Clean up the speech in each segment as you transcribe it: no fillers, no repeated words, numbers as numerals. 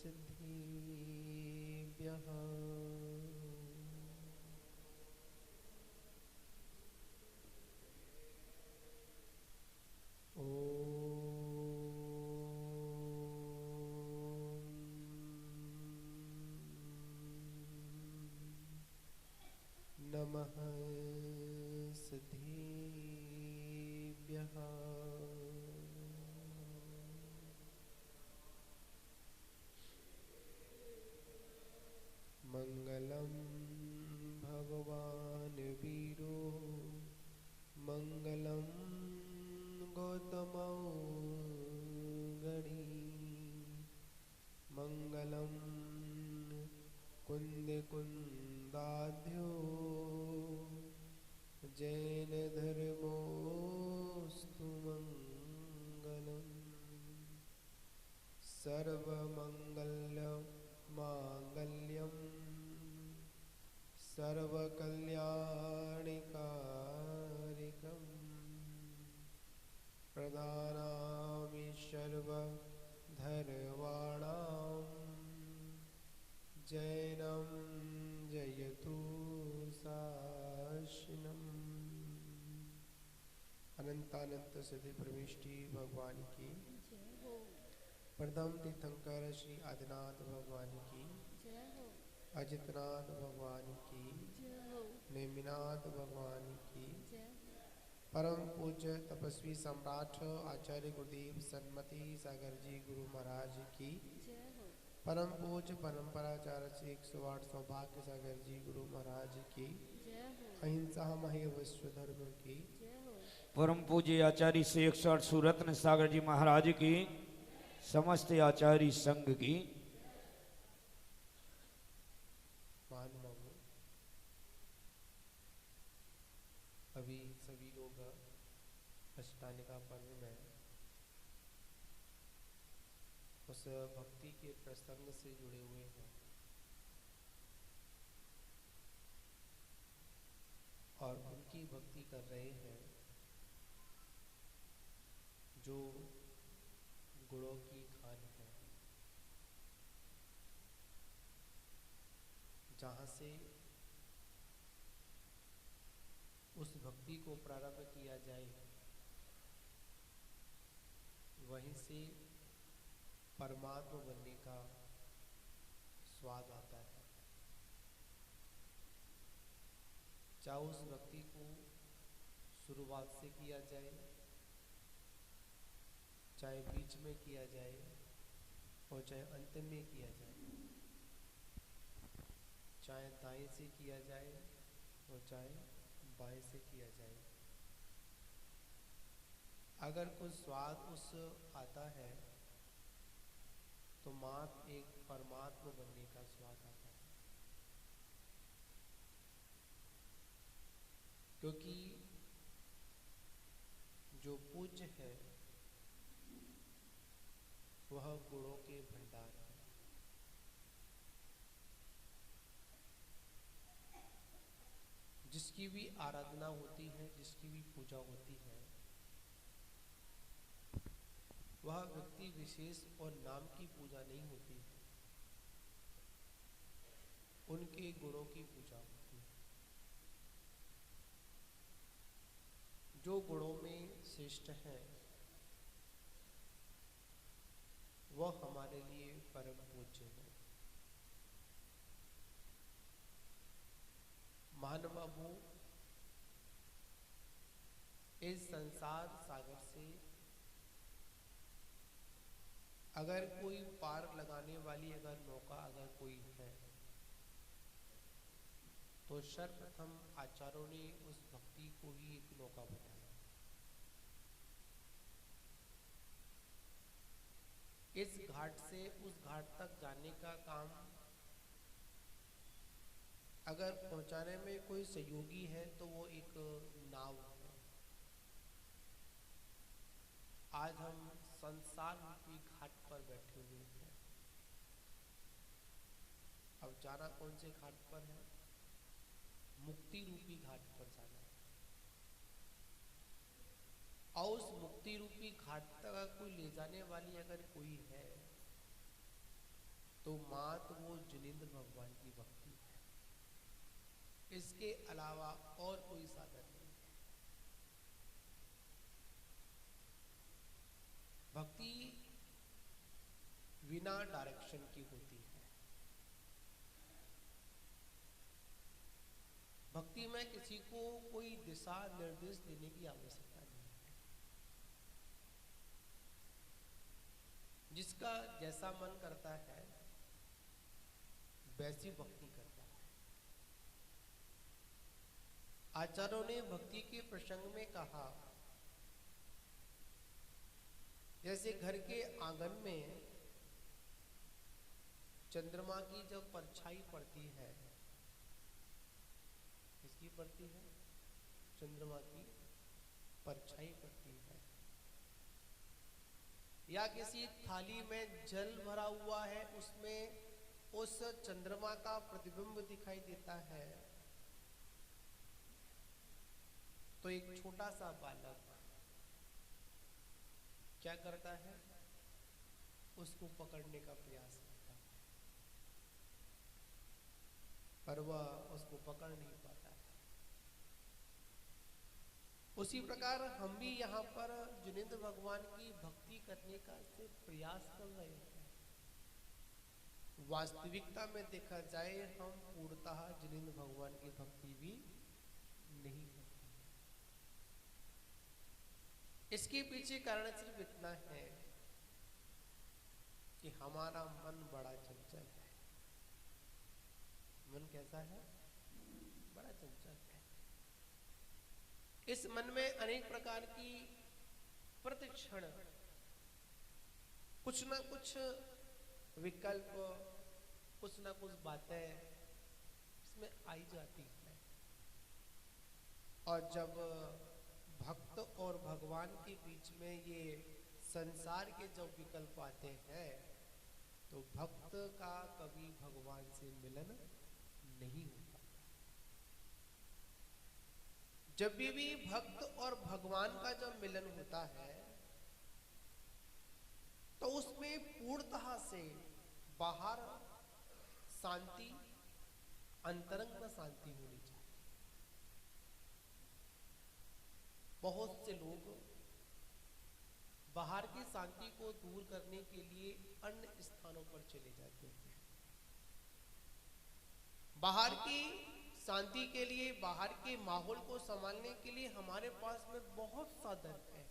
सिद्धिभ्यः नमः सिद्धिभ्यः मंगलम भगवान वीरो मंगलम गौतमो गणी मंगलम कुंद कुंदाध्यो जैन धर्मोस्तु मंगलम सर्वमंगल मांगल्यम सर्वकल्याणिकारिकम् प्रदानामि सर्वधर्माणां जैनं जयतु शासनम्। अनंतानंत सिद्धि परमेष्टि भगवान की प्रथम तीर्थंकर श्री आदिनाथ भगवान की अजितनाथ भगवान की नेमिनाथ भगवान की परम पूज्य तपस्वी सम्राट आचार्य गुरुदेव सन्मति सागर जी गुरु महाराज की परम पूज्य परंपराचार्य श्री 108 सौभाग्य सागर जी गुरु महाराज की अहिंसा महे विश्व धर्म की परम पूज्य आचार्य श्री 108 सुरत्न सागर जी महाराज की समस्त आचार्य संघ की अभी सभी लोग अष्टानिका पर्व में उस भक्ति के प्रसंग से जुड़े हुए हैं और उनकी भक्ति कर रहे हैं जो गुणों की खान है, जहाँ से उस भक्ति को प्रारंभ किया जाए वहीं से परमात्मा बनने का स्वाद आता है। चाहे उस भक्ति को शुरुआत से किया जाए, चाहे बीच में किया जाए और चाहे अंत में किया जाए, चाहे दाएं से किया जाए और चाहे बाएं से किया जाए, अगर कुछ स्वाद उस आता है तो मात्र एक परमात्मा बनने का स्वाद आता है। क्योंकि जो पूज्य है वह गुणों के भंडार है। जिसकी भी आराधना होती है, जिसकी भी पूजा होती है, वह व्यक्ति विशेष और नाम की पूजा नहीं होती है, उनके गुणों की पूजा होती है। जो गुणों में श्रेष्ठ है वह हमारे लिए परम पूज्य है। महानुभावों, इस संसार सागर से अगर कोई पार लगाने वाली अगर नौका अगर कोई है तो सर्वप्रथम आचार्यों ने उस भक्ति को ही एक नौका बताया। इस घाट से उस घाट तक जाने का काम अगर पहुंचाने में कोई सहयोगी है तो वो एक नाव है। आज हम संसार रूपी घाट पर बैठे हुए हैं। अब जाना कौन से घाट पर है? मुक्ति रूपी घाट पर जाना है। और उस मुक्ति रूपी घाट तक कोई ले जाने वाली अगर कोई है तो मात्र वो जिनेंद्र भगवान की भक्ति है, इसके अलावा और कोई साधन नहीं है। भक्ति बिना डायरेक्शन की होती है। भक्ति में किसी को कोई दिशा निर्देश देने की आवश्यकता नहीं है। जिसका जैसा मन करता है वैसी भक्ति करता है। आचार्यों ने भक्ति के प्रसंग में कहा, जैसे घर के आंगन में चंद्रमा की जब परछाई पड़ती है, किसकी पड़ती है? चंद्रमा की परछाई पड़ती है। या किसी थाली में जल भरा हुआ है, उसमें उस चंद्रमा का प्रतिबिंब दिखाई देता है, तो एक छोटा सा बालक क्या करता है? उसको पकड़ने का प्रयास करता है, पर वह उसको पकड़ नहीं पाता है। उसी प्रकार हम भी यहाँ पर जिनेंद्र भगवान की भक्ति करने का प्रयास कर रहे हैं। वास्तविकता में देखा जाए हम पूर्णतः जिनेंद्र भगवान की भक्ति भी नहीं करते। इसके पीछे कारण सिर्फ इतना है कि हमारा मन बड़ा चंचल है। मन कैसा है? बड़ा चंचल है। इस मन में अनेक प्रकार की प्रतिक्षण कुछ ना कुछ विकल्प, कुछ ना कुछ बातें इसमें आई जाती है। और जब भक्त और भगवान के बीच में ये संसार के जब विकल्प आते हैं, तो भक्त का कभी भगवान से मिलन नहीं हो पाता। जब भी भक्त और भगवान का जब मिलन होता है, तो उसमें पूर्णतः से बाहर शांति, अंतरंग में शांति होनी चाहिए। बहुत से लोग बाहर की शांति को दूर करने के लिए अन्य स्थानों पर चले जाते हैं। बाहर की शांति के लिए, बाहर के माहौल को संभालने के लिए हमारे पास में बहुत साधन है,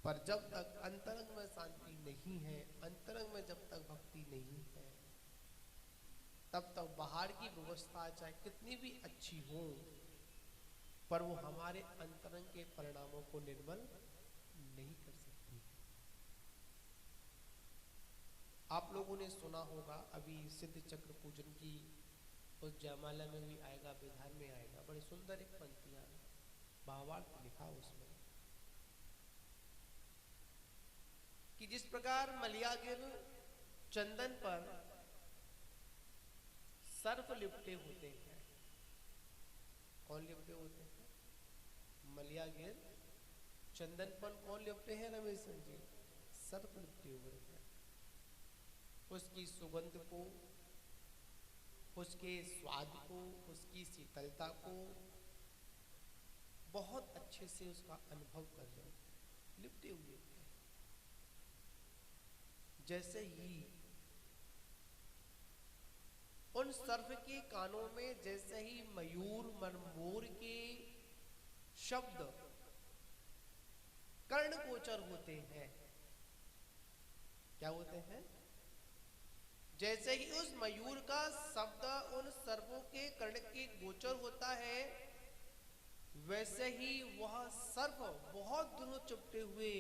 पर जब तक अंतरंग में शांति नहीं है, अंतरंग में जब तक भक्ति नहीं है, तब तक बाहर की व्यवस्था चाहे कितनी भी अच्छी हो, पर वो हमारे अंतरंग के परिणामों को निर्मल नहीं कर सकती। आप लोगों ने सुना होगा, अभी सिद्ध चक्र पूजन की उस जयमाला में भी आएगा, विधान में आएगा, बड़ी सुंदर एक पंक्तियां भावार्थ लिखा उसमें कि जिस प्रकार मलियागिर चंदन पर सर्प लिपटे होते हैं। कौन लिपटे होते हैं? मलियागिर चंदन पर कौन लिपटे हैं रमेश जी? सर्प लिपटे हुए हैं। उसकी सुगंध को, उसके स्वाद को, उसकी शीतलता को बहुत अच्छे से उसका अनुभव कर रहे हैं, लिपटे हुए हैं। जैसे ही उन सर्प के कानों में जैसे ही मयूर मोर के शब्द कर्ण गोचर होते हैं, क्या होते हैं? जैसे ही उस मयूर का शब्द उन सर्पों के कर्ण के गोचर होता है, वैसे ही वह सर्प बहुत दूर चिपटे हुए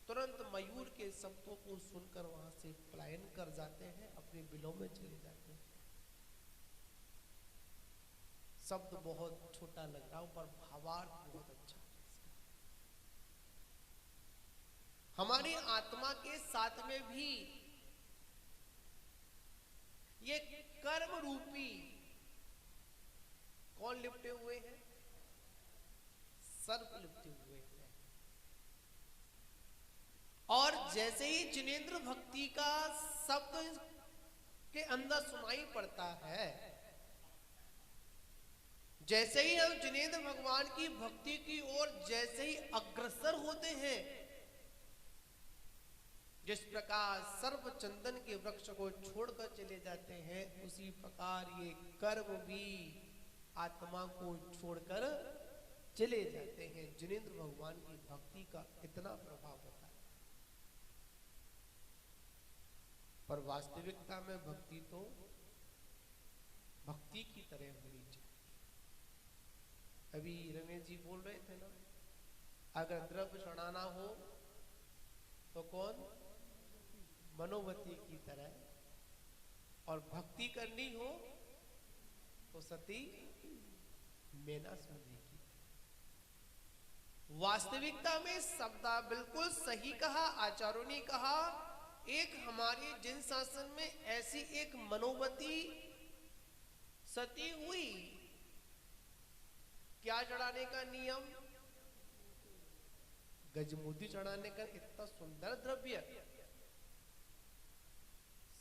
तुरंत मयूर के शब्दों को सुनकर वहां से पलायन कर जाते हैं, अपने बिलों में चले जाते हैं। शब्द बहुत छोटा लग रहा हो, पर भावार्थ बहुत अच्छा है इसका। हमारी आत्मा के साथ में भी ये कर्म रूपी कौन लिपटे हुए हैं? सर्प लिपटे हुए हैं। और जैसे ही जिनेंद्र भक्ति का शब्द के अंदर सुनाई पड़ता है, जैसे ही हम जिनेंद्र भगवान की भक्ति की ओर जैसे ही अग्रसर होते हैं, जिस प्रकार सर्व चंदन के वृक्ष को छोड़कर चले जाते हैं, उसी प्रकार ये कर्म भी आत्मा को छोड़कर चले जाते हैं। जिनेंद्र भगवान की भक्ति का इतना प्रभाव होता है। पर वास्तविकता में भक्ति तो भक्ति की तरह होनी चाहिए। अभी रमेश जी बोल रहे थे ना, अगर द्रव्य चढ़ाना हो तो कौन? मनोवती की तरह, और भक्ति करनी हो तो सती मेनासुरी की तरह। वास्तविकता में शब्द बिल्कुल सही कहा आचार्यों ने कहा। एक हमारे जिन शासन में ऐसी एक मनोवती सती हुई, क्या चढ़ाने का नियम? गजमोती चढ़ाने का। इतना सुंदर द्रव्य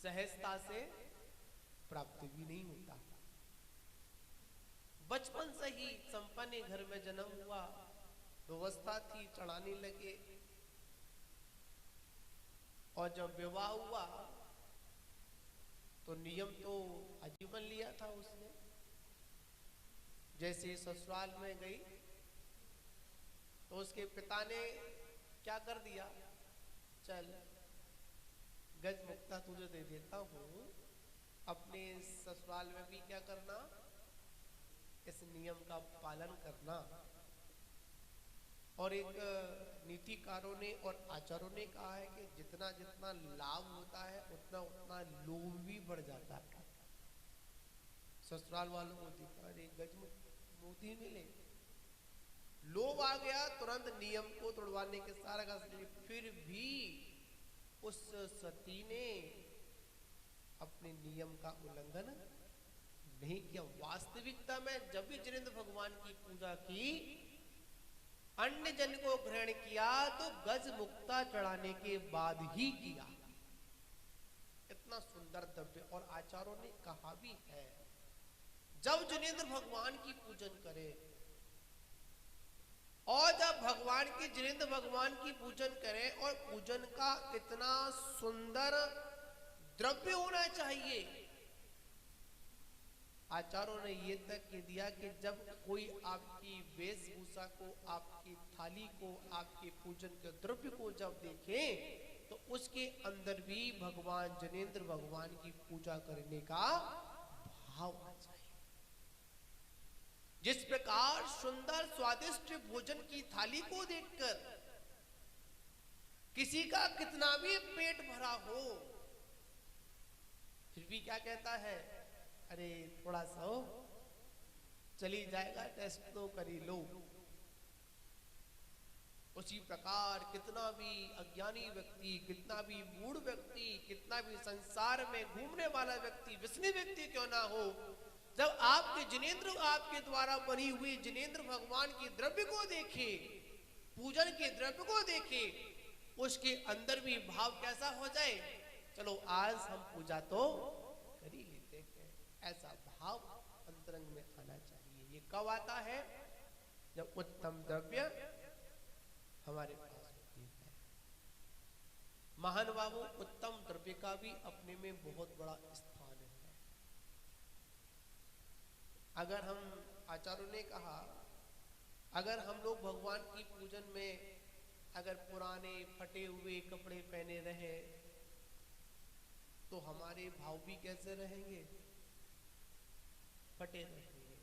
सहजता से प्राप्त भी नहीं होता। बचपन से ही संपन्न घर में जन्म हुआ, व्यवस्था थी, चढ़ाने लगे, और जब विवाह हुआ तो नियम तो आजीवन लिया था उसने। जैसे ससुराल में गई तो उसके पिता ने क्या कर दिया, चल गज मुक्ता तुझे दे देता हूं, अपने ससुराल में भी क्या करना, इस नियम का पालन करना। और एक नीतिकारों ने और आचार्यों ने कहा है कि जितना जितना लाभ होता है उतना उतना लोभ भी बढ़ जाता है। ससुराल वालों को दिखा अरे गज मोती मिले, लोभ आ गया, तुरंत नियम को तोड़वाने के सारा का। फिर भी उस सती ने अपने नियम का उल्लंघन नहीं किया। वास्तविकता में जब भी जिनेंद्र भगवान की पूजा की, अन्य जन को ग्रहण किया तो गज मुक्ता चढ़ाने के बाद ही किया। इतना सुंदर द्रव्य। और आचार्यों ने कहा भी है, जब जिनेंद्र भगवान की पूजन करे, और जब भगवान की जिनेंद्र भगवान की पूजन करें, और पूजन का इतना सुंदर द्रव्य होना चाहिए। आचार्यों ने ये तक कह दिया कि जब कोई आपकी वेशभूषा को, आपकी थाली को, आपके पूजन के द्रव्य को जब देखे तो उसके अंदर भी भगवान जिनेंद्र भगवान की पूजा करने का भाव आ जाए। जिस प्रकार सुंदर स्वादिष्ट भोजन की थाली को देखकर किसी का कितना भी पेट भरा हो, फिर भी क्या कहता है, अरे थोड़ा सा हो, चली जाएगा, टेस्ट तो कर ही लो। उसी प्रकार कितना भी अज्ञानी व्यक्ति, कितना भी मूढ़ व्यक्ति, कितना भी संसार में घूमने वाला व्यक्ति, विष्णु व्यक्ति क्यों ना हो, जब आपके जिनेंद्र, आपके द्वारा बनी हुई जिनेंद्र भगवान की द्रव्य को देखे, पूजन के द्रव्य को देखे, उसके अंदर भी भाव कैसा हो जाए, चलो आज हम पूजा तो कर ही लेते हैं, ऐसा भाव अंतरंग में आना चाहिए। ये कब आता है? जब उत्तम द्रव्य हमारे पास होती है। महानुभावों, उत्तम द्रव्य का भी अपने में बहुत बड़ा स्थान है। अगर हम, आचार्यों ने कहा, अगर हम लोग भगवान की पूजन में अगर पुराने फटे हुए कपड़े पहने रहे तो हमारे भाव भी कैसे रहेंगे? फटे रहेंगे।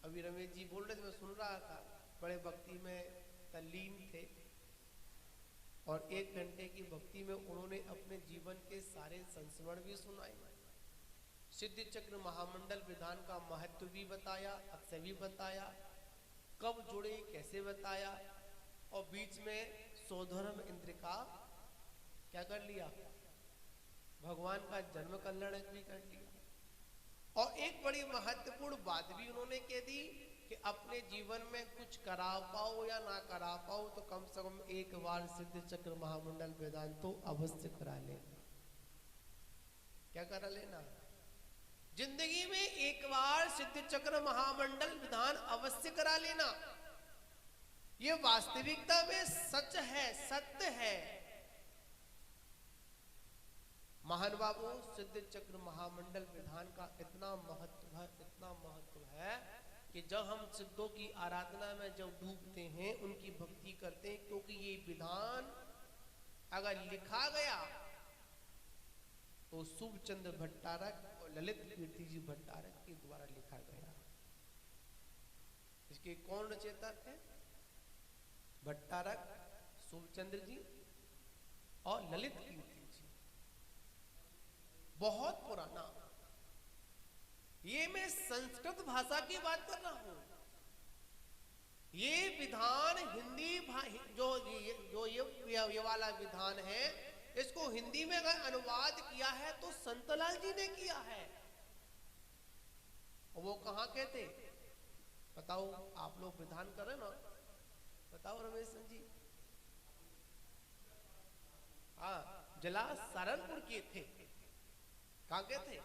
अभी रमेश जी बोल रहे थे, मैं सुन रहा था, बड़े भक्ति में तल्लीन थे, और 1 घंटे की भक्ति में उन्होंने अपने जीवन के सारे संस्मरण भी सुनाए, सिद्धि चक्र महामंडल विधान का महत्व भी बताया, अक्षय भी बताया, कब जुड़े कैसे बताया, और बीच में सोधर्म इंद्र का क्या कर लिया, भगवान का जन्म कल्याण भी कर लिया। और एक बड़ी महत्वपूर्ण बात भी उन्होंने कह दी कि अपने जीवन में कुछ करा पाओ या ना करा पाओ तो कम से कम एक बार सिद्ध चक्र महामंडल वेदांत तो अवश्य करा लेना। क्या करा लेना? जिंदगी में एक बार सिद्ध चक्र महामंडल विधान अवश्य करा लेना। ये वास्तविकता में सच है, सत्य है। महान बाबू, सिद्ध चक्र महामंडल विधान का इतना महत्व है, इतना महत्व है कि जब हम सिद्धों की आराधना में जब डूबते हैं, उनकी भक्ति करते हैं, क्योंकि ये विधान अगर लिखा गया तो शुभचंद्र भट्टारक और ललित कीर्ति जी भट्टारक के द्वारा लिखा गया। इसके कौन रचयिता थे? भट्टारक, शुभचंद्र जी और ललित कीर्ति जी। बहुत पुराना। ये मैं संस्कृत भाषा की बात कर रहा हूं। ये विधान हिंदी जो ये वाला विधान है, इसको हिंदी में अगर अनुवाद किया है तो संतलाल जी ने किया है। और वो कहां के थे? बताओ, आप लोग विधान कर रहे ना, बताओ रमेश जी। हाँ, जिला सहारनपुर के थे। कहां के थे?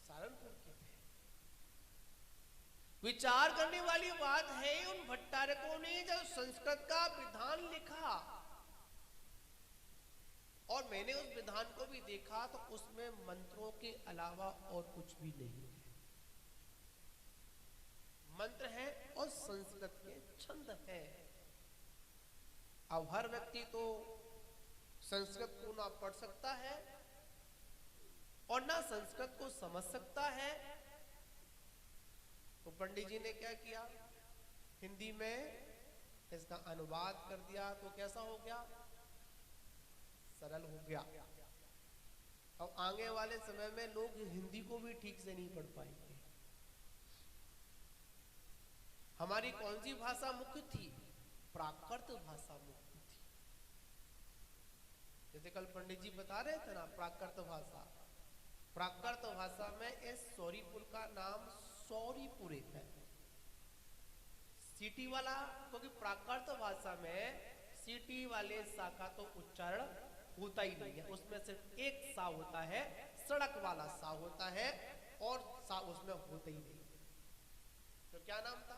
सहारनपुर के थे। विचार करने वाली बात है, उन भट्टारकों ने जब संस्कृत का विधान लिखा और मैंने उस विधान को भी देखा तो उसमें मंत्रों के अलावा और कुछ भी नहीं है। मंत्र है और संस्कृत के छंद है। अब हर व्यक्ति तो संस्कृत को ना पढ़ सकता है और ना संस्कृत को समझ सकता है। तो पंडित जी ने क्या किया? हिंदी में इसका अनुवाद कर दिया। तो कैसा हो गया? सरल हो गया। अब आगे वाले समय में लोग हिंदी को भी ठीक से नहीं पढ़ पाएंगे। हमारी कौन सी भाषा मुख्य थी? प्राकृत भाषा मुख्य थी। जैसे कल पंडित जी बता रहे थे ना, प्राकृत भाषा। प्राकृत भाषा में इस सौरीपुर का नाम सौरीपुर है। सिटी वाला, क्योंकि प्राकृत भाषा में सिटी वाले सा का तो उच्चारण होता ही नहीं है। उसमें सिर्फ एक सा होता है, सड़क वाला सा होता है, और सा उसमें होता ही नहीं। तो क्या नाम था?